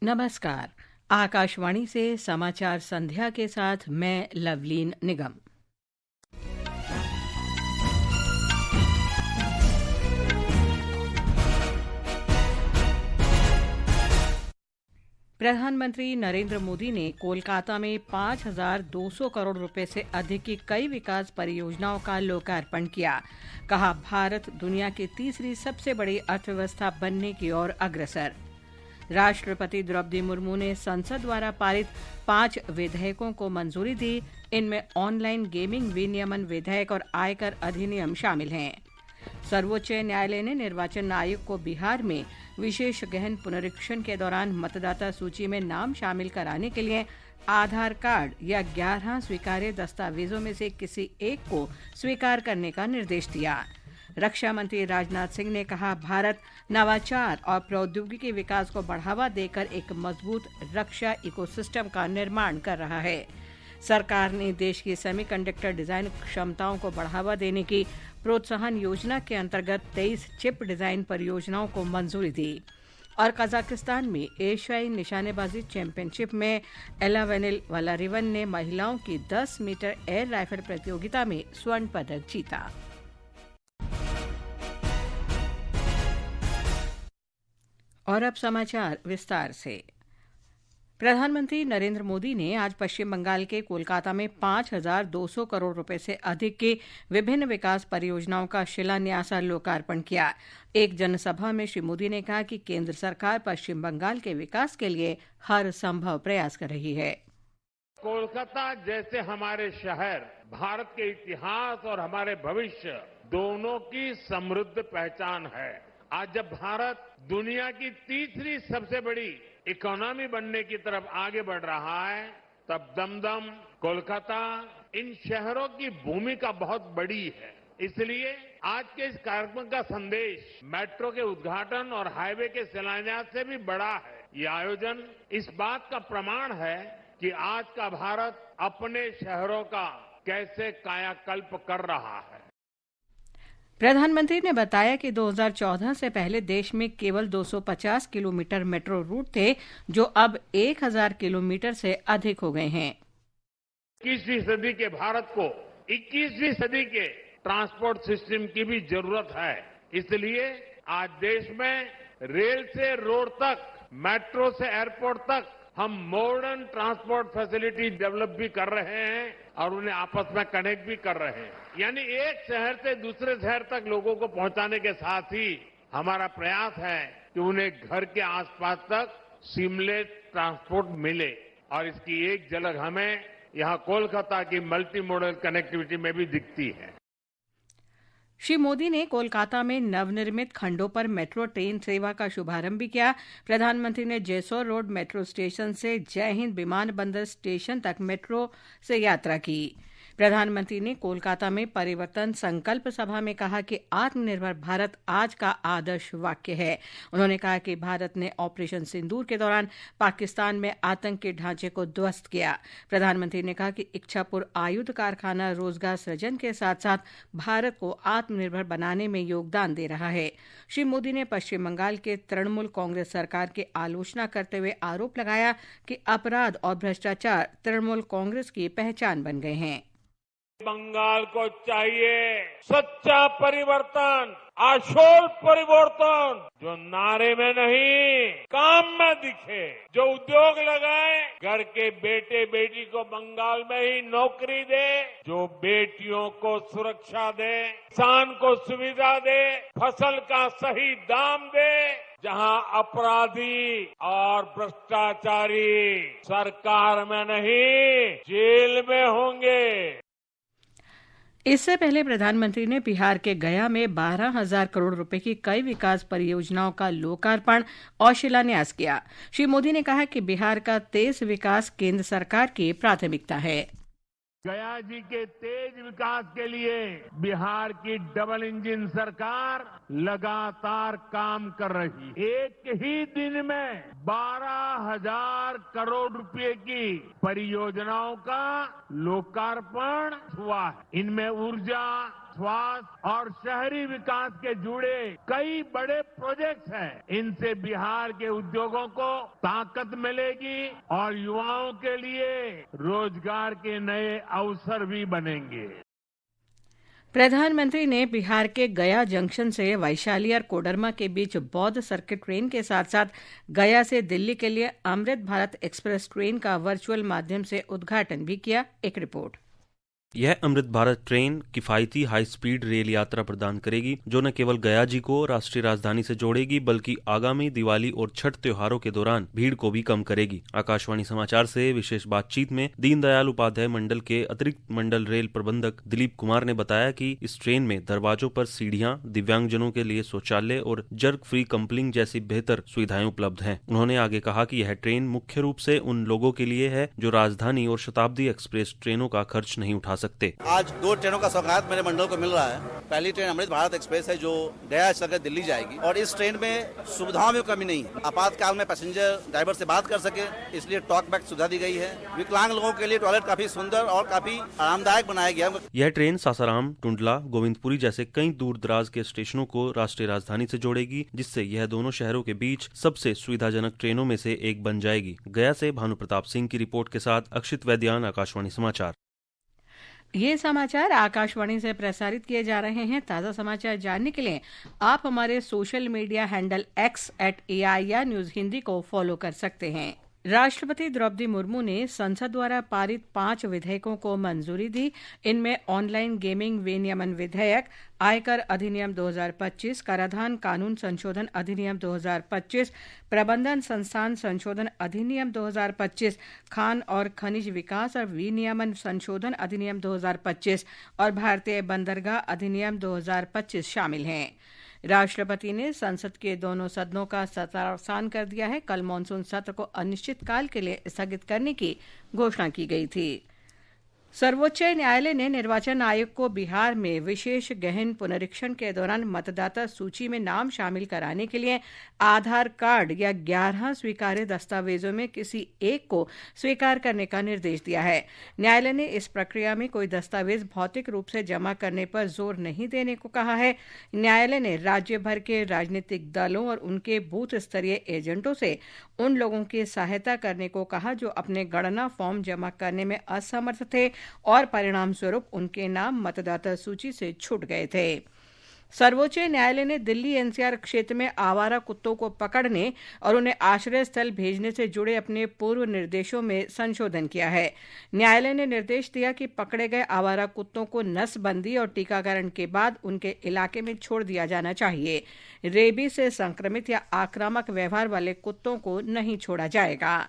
नमस्कार। आकाशवाणी से समाचार संध्या के साथ मैं लवलीन निगम। प्रधानमंत्री नरेंद्र मोदी ने कोलकाता में 5,200 करोड़ रुपए से अधिक की कई विकास परियोजनाओं का लोकार्पण किया। कहा, भारत दुनिया की तीसरी सबसे बड़ी अर्थव्यवस्था बनने की ओर अग्रसर। राष्ट्रपति द्रौपदी मुर्मू ने संसद द्वारा पारित 5 विधेयकों को मंजूरी दी। इनमें ऑनलाइन गेमिंग विनियमन विधेयक और आयकर अधिनियम शामिल हैं। सर्वोच्च न्यायालय ने निर्वाचन आयोग को बिहार में विशेष गहन पुनरीक्षण के दौरान मतदाता सूची में नाम शामिल कराने के लिए आधार कार्ड या 11 स्वीकार्य दस्तावेजों में से किसी एक को स्वीकार करने का निर्देश दिया। रक्षा मंत्री राजनाथ सिंह ने कहा, भारत नवाचार और प्रौद्योगिकी विकास को बढ़ावा देकर एक मजबूत रक्षा इकोसिस्टम का निर्माण कर रहा है। सरकार ने देश की सेमीकंडक्टर डिजाइन क्षमताओं को बढ़ावा देने की प्रोत्साहन योजना के अंतर्गत 23 चिप डिजाइन परियोजनाओं को मंजूरी दी। और कजाकिस्तान में एशियाई निशानेबाजी चैंपियनशिप में एलावेनिल वलारिवन ने महिलाओं की 10 मीटर एयर राइफल प्रतियोगिता में स्वर्ण पदक जीता। और अब समाचार विस्तार से। प्रधानमंत्री नरेंद्र मोदी ने आज पश्चिम बंगाल के कोलकाता में 5,200 करोड़ रुपए से अधिक की विभिन्न विकास परियोजनाओं का शिलान्यास और लोकार्पण किया। एक जनसभा में श्री मोदी ने कहा कि केंद्र सरकार पश्चिम बंगाल के विकास के लिए हर संभव प्रयास कर रही है। कोलकाता जैसे हमारे शहर भारत के इतिहास और हमारे भविष्य दोनों की समृद्ध पहचान है। आज जब भारत दुनिया की तीसरी सबसे बड़ी इकोनॉमी बनने की तरफ आगे बढ़ रहा है, तब दमदम, कोलकाता इन शहरों की भूमिका बहुत बड़ी है। इसलिए आज के इस कार्यक्रम का संदेश मेट्रो के उद्घाटन और हाईवे के शिलान्यास से भी बड़ा है। ये आयोजन इस बात का प्रमाण है कि आज का भारत अपने शहरों का कैसे कायाकल्प कर रहा है। प्रधानमंत्री ने बताया कि 2014 से पहले देश में केवल 250 किलोमीटर मेट्रो रूट थे, जो अब 1,000 किलोमीटर से अधिक हो गए हैं। 21वीं सदी के भारत को 21वीं सदी के ट्रांसपोर्ट सिस्टम की भी जरूरत है। इसलिए आज देश में रेल से रोड तक, मेट्रो से एयरपोर्ट तक हम मॉडर्न ट्रांसपोर्ट फैसिलिटी डेवलप भी कर रहे हैं और उन्हें आपस में कनेक्ट भी कर रहे हैं। यानी एक शहर से दूसरे शहर तक लोगों को पहुंचाने के साथ ही हमारा प्रयास है कि उन्हें घर के आसपास तक सीमलेस ट्रांसपोर्ट मिले। और इसकी एक झलक हमें यहां कोलकाता की मल्टी मॉडल कनेक्टिविटी में भी दिखती है। श्री मोदी ने कोलकाता में नवनिर्मित खंडों पर मेट्रो ट्रेन सेवा का शुभारंभ भी किया। प्रधानमंत्री ने जेसोर रोड मेट्रो स्टेशन से जय हिंद विमानबंदर स्टेशन तक मेट्रो से यात्रा की। प्रधानमंत्री ने कोलकाता में परिवर्तन संकल्प सभा में कहा कि आत्मनिर्भर भारत आज का आदर्श वाक्य है। उन्होंने कहा कि भारत ने ऑपरेशन सिंदूर के दौरान पाकिस्तान में आतंक के ढांचे को ध्वस्त किया। प्रधानमंत्री ने कहा कि इच्छापुर आयुध कारखाना रोजगार सृजन के साथ साथ भारत को आत्मनिर्भर बनाने में योगदान दे रहा है। श्री मोदी ने पश्चिम बंगाल के तृणमूल कांग्रेस सरकार की आलोचना करते हुए आरोप लगाया कि अपराध और भ्रष्टाचार तृणमूल कांग्रेस की पहचान बन गए हैं। बंगाल को चाहिए सच्चा परिवर्तन, आशोल परिवर्तन, जो नारे में नहीं काम में दिखे, जो उद्योग लगाए, घर के बेटे बेटी को बंगाल में ही नौकरी दे, जो बेटियों को सुरक्षा दे, किसान को सुविधा दे, फसल का सही दाम दे, जहां अपराधी और भ्रष्टाचारी सरकार में नहीं जेल में होंगे। इससे पहले प्रधानमंत्री ने बिहार के गया में 12,000 करोड़ रुपए की कई विकास परियोजनाओं का लोकार्पण और शिलान्यास किया। श्री मोदी ने कहा कि बिहार का तेज विकास केंद्र सरकार की प्राथमिकता है। गया जी के तेज विकास के लिए बिहार की डबल इंजन सरकार लगातार काम कर रही है। एक ही दिन में 12,000 करोड़ रुपए की परियोजनाओं का लोकार्पण हुआ है। इनमें ऊर्जा, स्वास्थ्य और शहरी विकास के जुड़े कई बड़े प्रोजेक्ट्स हैं। इनसे बिहार के उद्योगों को ताकत मिलेगी और युवाओं के लिए रोजगार के नए अवसर भी बनेंगे। प्रधानमंत्री ने बिहार के गया जंक्शन से वैशाली और कोडरमा के बीच बौद्ध सर्किट ट्रेन के साथ साथ गया से दिल्ली के लिए अमृत भारत एक्सप्रेस ट्रेन का वर्चुअल माध्यम से उद्घाटन भी किया। एक रिपोर्ट। यह अमृत भारत ट्रेन किफायती हाई स्पीड रेल यात्रा प्रदान करेगी जो न केवल गया जी को राष्ट्रीय राजधानी से जोड़ेगी बल्कि आगामी दिवाली और छठ त्योहारों के दौरान भीड़ को भी कम करेगी। आकाशवाणी समाचार से विशेष बातचीत में दीनदयाल उपाध्याय मंडल के अतिरिक्त मंडल रेल प्रबंधक दिलीप कुमार ने बताया कि इस ट्रेन में दरवाजों पर सीढ़ियां, दिव्यांगजनों के लिए शौचालय और जर्क फ्री कंपलिंग जैसी बेहतर सुविधाएं उपलब्ध हैं। उन्होंने आगे कहा कि यह ट्रेन मुख्य रूप से उन लोगों के लिए है जो राजधानी और शताब्दी एक्सप्रेस ट्रेनों का खर्च नहीं उठा सकते। आज 2 ट्रेनों का सौगात मेरे मंडल को मिल रहा है। पहली ट्रेन अमृत भारत एक्सप्रेस है जो गया से दिल्ली जाएगी और इस ट्रेन में सुविधाओं में कमी नहीं है। आपातकाल में पैसेंजर ड्राइवर से बात कर सके इसलिए टॉक बैक सुविधा दी गई है। विकलांग लोगों के लिए टॉयलेट काफी सुंदर और काफी आरामदायक बनाया गया है। यह ट्रेन सासाराम, टुंडला, गोविंदपुरी जैसे कई दूर दराज के स्टेशनों को राष्ट्रीय राजधानी से जोड़ेगी जिससे यह दोनों शहरों के बीच सबसे सुविधाजनक ट्रेनों में से एक बन जाएगी। गया से भानु प्रताप सिंह की रिपोर्ट के साथ अक्षित वैद्यान, आकाशवाणी समाचार। ये समाचार आकाशवाणी से प्रसारित किए जा रहे हैं। ताज़ा समाचार जानने के लिए आप हमारे social media handle @AIR news Hindi को फॉलो कर सकते हैं। राष्ट्रपति द्रौपदी मुर्मू ने संसद द्वारा पारित 5 विधेयकों को मंजूरी दी। इनमें ऑनलाइन गेमिंग विनियमन विधेयक, आयकर अधिनियम 2025, कराधान कानून संशोधन अधिनियम 2025, प्रबंधन संस्थान संशोधन अधिनियम 2025, खान और खनिज विकास और विनियमन संशोधन अधिनियम 2025 और भारतीय बंदरगाह अधिनियम 2025 शामिल हैं। राष्ट्रपति ने संसद के दोनों सदनों का सत्रावसान कर दिया है। कल मॉनसून सत्र को अनिश्चितकाल के लिए स्थगित करने की घोषणा की गई थी। सर्वोच्च न्यायालय ने निर्वाचन आयोग को बिहार में विशेष गहन पुनरीक्षण के दौरान मतदाता सूची में नाम शामिल कराने के लिए आधार कार्ड या 11 स्वीकार्य दस्तावेजों में किसी एक को स्वीकार करने का निर्देश दिया है। न्यायालय ने इस प्रक्रिया में कोई दस्तावेज भौतिक रूप से जमा करने पर जोर नहीं देने को कहा है। न्यायालय ने राज्य भर के राजनीतिक दलों और उनके बूथ स्तरीय एजेंटों से उन लोगों की सहायता करने को कहा जो अपने गणना फॉर्म जमा करने में असमर्थ थे और परिणाम स्वरूप उनके नाम मतदाता सूची से छूट गए थे। सर्वोच्च न्यायालय ने दिल्ली एनसीआर क्षेत्र में आवारा कुत्तों को पकड़ने और उन्हें आश्रय स्थल भेजने से जुड़े अपने पूर्व निर्देशों में संशोधन किया है। न्यायालय ने निर्देश दिया कि पकड़े गए आवारा कुत्तों को नसबंदी और टीकाकरण के बाद उनके इलाके में छोड़ दिया जाना चाहिए। रेबीज से संक्रमित या आक्रामक व्यवहार वाले कुत्तों को नहीं छोड़ा जाएगा।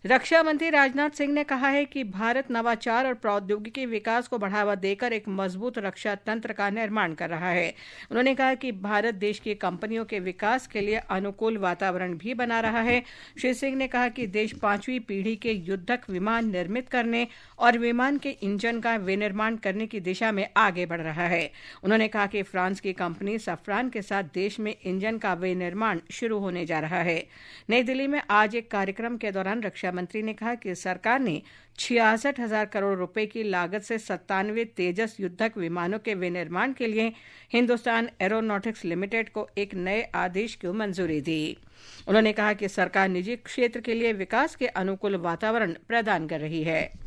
रक्षा मंत्री राजनाथ सिंह ने कहा है कि भारत नवाचार और प्रौद्योगिकी विकास को बढ़ावा देकर एक मजबूत रक्षा तंत्र का निर्माण कर रहा है। उन्होंने कहा कि भारत देश की कंपनियों के विकास के लिए अनुकूल वातावरण भी बना रहा है। श्री सिंह ने कहा कि देश 5वीं पीढ़ी के युद्धक विमान निर्मित करने और विमान के इंजन का विनिर्माण करने की दिशा में आगे बढ़ रहा है। उन्होंने कहा कि फ्रांस की कंपनी सफ्रान के साथ देश में इंजन का विनिर्माण शुरू होने जा रहा है। नई दिल्ली में आज एक कार्यक्रम के दौरान रक्षा मंत्री ने कहा कि सरकार ने 66,000 करोड़ रुपए की लागत से 97 तेजस युद्धक विमानों के विनिर्माण के लिए हिंदुस्तान एरोनॉटिक्स लिमिटेड को एक नए आदेश को मंजूरी दी। उन्होंने कहा कि सरकार निजी क्षेत्र के लिए विकास के अनुकूल वातावरण प्रदान कर रही है।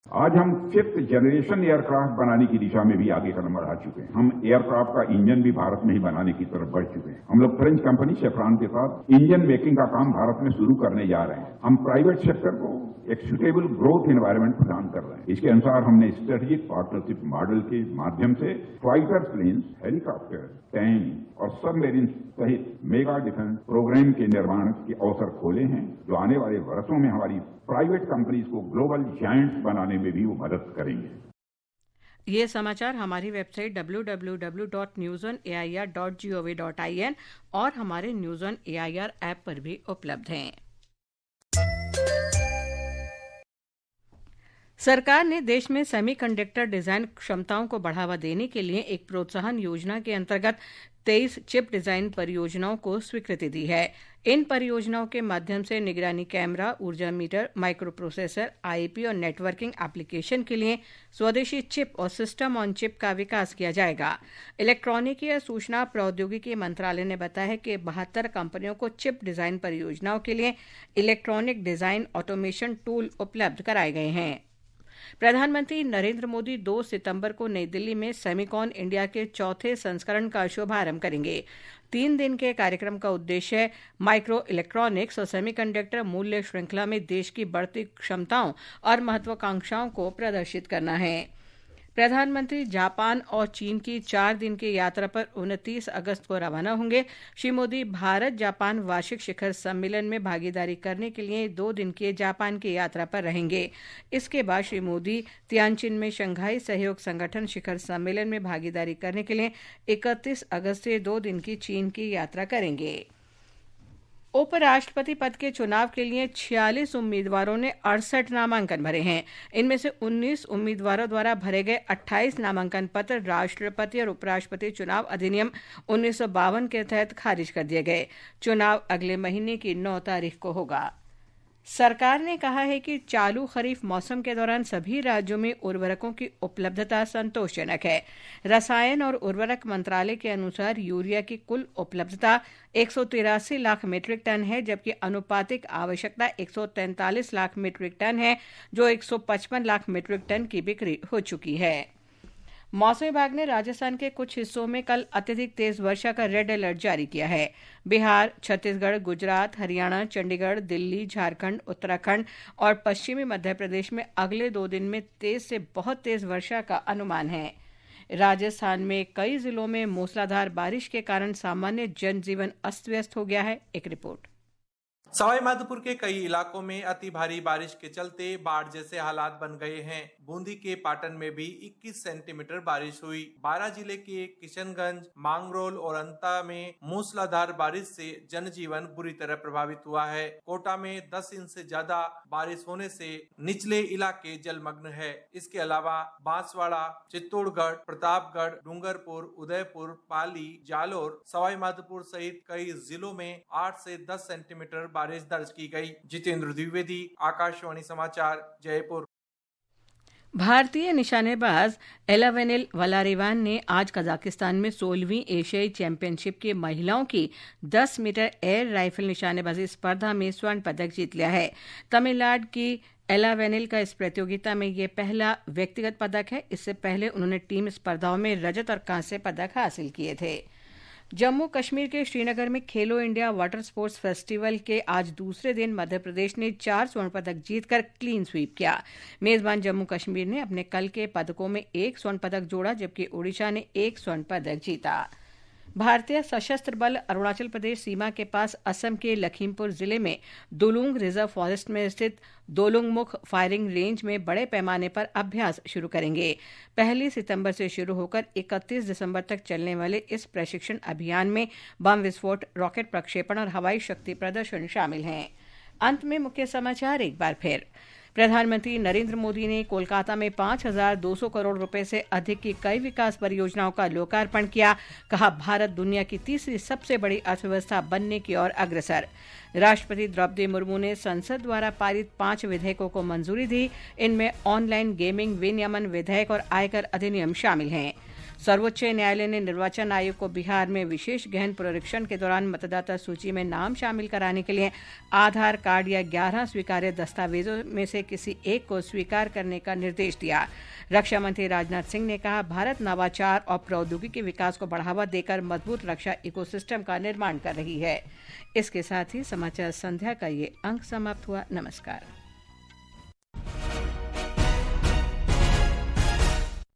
आज हम 5th जनरेशन एयरक्राफ्ट बनाने की दिशा में भी आगे कदम बढ़ा चुके हैं। हम एयरक्राफ्ट का इंजन भी भारत में ही बनाने की तरफ बढ़ चुके हैं। हम लोग फ्रेंच कंपनी सेफ्रॉन के साथ इंजन मेकिंग का काम भारत में शुरू करने जा रहे हैं। हम प्राइवेट सेक्टर को एक सुटेबल ग्रोथ एनवायरनमेंट प्रदान कर रहे हैं। इसके अनुसार हमने स्ट्रेटेजिक पार्टनरशिप मॉडल के माध्यम से फाइटर प्लेन्स, हेलीकॉप्टर, टैंक और सबमरीन सहित मेगा डिफेंस प्रोग्राम के निर्माण के अवसर खोले हैं जो आने वाले वर्षों में हमारी प्राइवेट कंपनीज को ग्लोबल जायंट्स बनाने में भी वो मदद करेंगे। ये समाचार हमारी वेबसाइट www.newsonair.gov.in और हमारे न्यूज़ ऑन एआईआर ऐप पर भी उपलब्ध हैं। सरकार ने देश में सेमीकंडक्टर डिजाइन क्षमताओं को बढ़ावा देने के लिए एक प्रोत्साहन योजना के अंतर्गत 23 चिप डिजाइन परियोजनाओं को स्वीकृति दी है। इन परियोजनाओं के माध्यम से निगरानी कैमरा, ऊर्जा मीटर, माइक्रो प्रोसेसर, आईपी और नेटवर्किंग एप्लीकेशन के लिए स्वदेशी चिप और सिस्टम ऑन चिप का विकास किया जाएगा। इलेक्ट्रॉनिकी और सूचना प्रौद्योगिकी मंत्रालय ने बताया है कि 72 कंपनियों को चिप डिजाइन परियोजनाओं के लिए इलेक्ट्रॉनिक डिजाइन ऑटोमेशन टूल उपलब्ध कराए गए हैं। प्रधानमंत्री नरेंद्र मोदी 2 सितंबर को नई दिल्ली में सेमिकॉन इंडिया के चौथे संस्करण का शुभारंभ करेंगे। 3 दिन के कार्यक्रम का उद्देश्य माइक्रो इलेक्ट्रॉनिक्स और सेमीकंडक्टर मूल्य श्रृंखला में देश की बढ़ती क्षमताओं और महत्वाकांक्षाओं को प्रदर्शित करना है। प्रधानमंत्री जापान और चीन की 4 दिन की यात्रा पर 29 अगस्त को रवाना होंगे। श्री मोदी भारत जापान वार्षिक शिखर सम्मेलन में भागीदारी करने के लिए 2 दिन की जापान की यात्रा पर रहेंगे। इसके बाद श्री मोदी तियानजिन में शंघाई सहयोग संगठन शिखर सम्मेलन में भागीदारी करने के लिए 31 अगस्त से 2 दिन की चीन की यात्रा करेंगे। उपराष्ट्रपति पद के चुनाव के लिए 46 उम्मीदवारों ने 68 नामांकन भरे हैं। इनमें से 19 उम्मीदवारों द्वारा भरे गए 28 नामांकन पत्र राष्ट्रपति और उपराष्ट्रपति चुनाव अधिनियम 1952 के तहत खारिज कर दिए गए। चुनाव अगले महीने की 9 तारीख को होगा। सरकार ने कहा है कि चालू खरीफ मौसम के दौरान सभी राज्यों में उर्वरकों की उपलब्धता संतोषजनक है। रसायन और उर्वरक मंत्रालय के अनुसार यूरिया की कुल उपलब्धता 183 लाख मीट्रिक टन है, जबकि अनुपातिक आवश्यकता 143 लाख मीट्रिक टन है, जो 155 लाख मीट्रिक टन की बिक्री हो चुकी है। मौसम विभाग ने राजस्थान के कुछ हिस्सों में कल अत्यधिक तेज वर्षा का रेड अलर्ट जारी किया है। बिहार, छत्तीसगढ़, गुजरात, हरियाणा, चंडीगढ़, दिल्ली, झारखंड, उत्तराखंड और पश्चिमी मध्य प्रदेश में अगले 2 दिन में तेज से बहुत तेज वर्षा का अनुमान है। राजस्थान में कई जिलों में मूसलाधार बारिश के कारण सामान्य जनजीवन अस्त व्यस्त हो गया है। एक रिपोर्ट। सवाई माधोपुर के कई इलाकों में अति भारी बारिश के चलते बाढ़ जैसे हालात बन गए हैं। बूंदी के पाटन में भी 21 सेंटीमीटर बारिश हुई। 12 जिले के किशनगंज, मांगरोल और अंता में मूसलाधार बारिश से जनजीवन बुरी तरह प्रभावित हुआ है। कोटा में 10 इंच से ज्यादा बारिश होने से निचले इलाके जलमग्न है। इसके अलावा बांसवाड़ा, चित्तौड़गढ़, प्रतापगढ़, डूंगरपुर, उदयपुर, पाली, जालोर, सवाई माधोपुर सहित कई जिलों में 8 से 10 सेंटीमीटर बारिश दर्ज की गई। जितेंद्र द्विवेदी, आकाशवाणी समाचार, जयपुर। भारतीय निशानेबाज एलावेनिल वलारिवान ने आज कजाकिस्तान में 16वीं एशियाई चैंपियनशिप की महिलाओं की 10 मीटर एयर राइफल निशानेबाजी स्पर्धा में स्वर्ण पदक जीत लिया है। तमिलनाडु की एलावेनिल का इस प्रतियोगिता में यह पहला व्यक्तिगत पदक है। इससे पहले उन्होंने टीम स्पर्धाओं में रजत और कांस्य पदक हासिल किए थे। जम्मू कश्मीर के श्रीनगर में खेलो इंडिया वाटर स्पोर्ट्स फेस्टिवल के आज दूसरे दिन मध्य प्रदेश ने 4 स्वर्ण पदक जीतकर क्लीन स्वीप किया। मेजबान जम्मू कश्मीर ने अपने कल के पदकों में 1 स्वर्ण पदक जोड़ा, जबकि ओडिशा ने 1 स्वर्ण पदक जीता। भारतीय सशस्त्र बल अरुणाचल प्रदेश सीमा के पास असम के लखीमपुर जिले में दुलुंग रिजर्व फॉरेस्ट में स्थित दोलुंगमुख फायरिंग रेंज में बड़े पैमाने पर अभ्यास शुरू करेंगे। 1 सितंबर से शुरू होकर 31 दिसंबर तक चलने वाले इस प्रशिक्षण अभियान में बम विस्फोट, रॉकेट प्रक्षेपण और हवाई शक्ति प्रदर्शन शामिल हैं। अंत में मुख्य समाचार एक बार फिर। प्रधानमंत्री नरेंद्र मोदी ने कोलकाता में 5,200 करोड़ रुपए से अधिक की कई विकास परियोजनाओं का लोकार्पण किया। कहा, भारत दुनिया की तीसरी सबसे बड़ी अर्थव्यवस्था बनने की ओर अग्रसर। राष्ट्रपति द्रौपदी मुर्मू ने संसद द्वारा पारित 5 विधेयकों को मंजूरी दी। इनमें ऑनलाइन गेमिंग विनियमन विधेयक और आयकर अधिनियम शामिल हैं। सर्वोच्च न्यायालय ने निर्वाचन आयोग को बिहार में विशेष गहन पुनरीक्षण के दौरान मतदाता सूची में नाम शामिल कराने के लिए आधार कार्ड या 11 स्वीकार्य दस्तावेजों में से किसी एक को स्वीकार करने का निर्देश दिया। रक्षा मंत्री राजनाथ सिंह ने कहा, भारत नवाचार और प्रौद्योगिकी विकास को बढ़ावा देकर मजबूत रक्षा इकोसिस्टम का निर्माण कर रही है। इसके साथ ही समाचार संध्या का ये अंक समाप्त हुआ। नमस्कार।